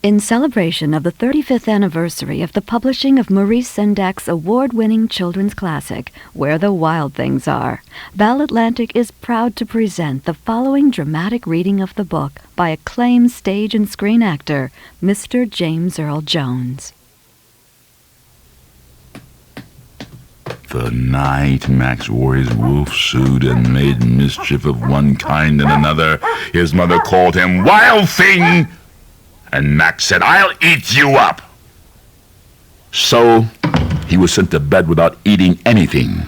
In celebration of the 35th anniversary of the publishing of Maurice Sendak's award-winning children's classic, Where the Wild Things Are, Bell Atlantic is proud to present the following dramatic reading of the book by acclaimed stage and screen actor, Mr. James Earl Jones. The night Max wore his wolf suit and made mischief of one kind and another, his mother called him Wild Thing! And Max said, "I'll eat you up." So he was sent to bed without eating anything.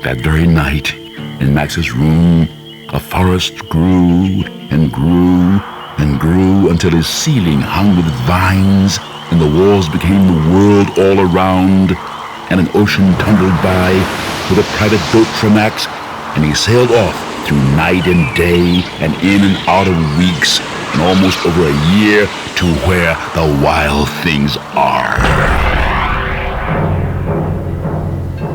That very night, in Max's room, a forest grew and grew and grew until his ceiling hung with vines, and the walls became the world all around, and an ocean tumbled by with a private boat for Max, and he sailed off through night and day, and in and out of weeks, and almost over a year, to where the wild things are.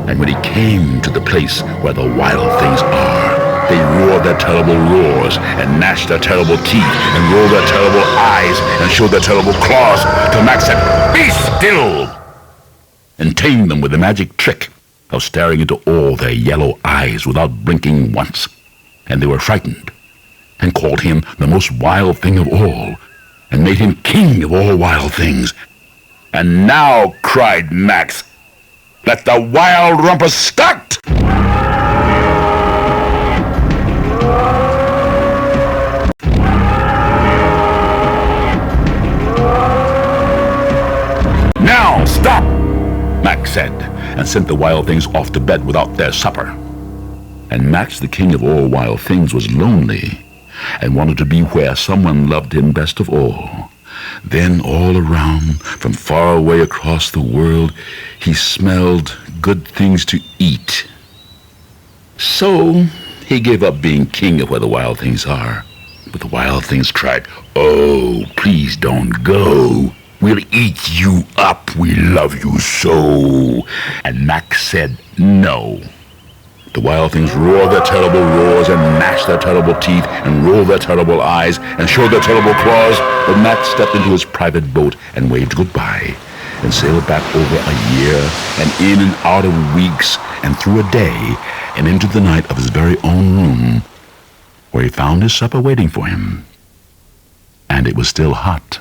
And when he came to the place where the wild things are, they roared their terrible roars, and gnashed their terrible teeth, and rolled their terrible eyes, and showed their terrible claws, till Max said, "Be still!" and tamed them with the magic trick of staring into all their yellow eyes without blinking once. And they were frightened, and called him the most wild thing of all, and made him king of all wild things. "And now," cried Max, "let the wild rumpus start!" "Now, stop!" Max said, and sent the wild things off to bed without their supper. And Max, the king of all wild things, was lonely, and wanted to be where someone loved him best of all. Then all around, from far away across the world, he smelled good things to eat. So he gave up being king of where the wild things are. But the wild things cried, "Oh, please don't go. We'll eat you up. We love you so." And Max said no. The wild things roared their terrible roars, and gnashed their terrible teeth, and rolled their terrible eyes, and showed their terrible claws. But Max stepped into his private boat and waved goodbye, and sailed back over a year, and in and out of weeks, and through a day, and into the night of his very own room, where he found his supper waiting for him. And it was still hot.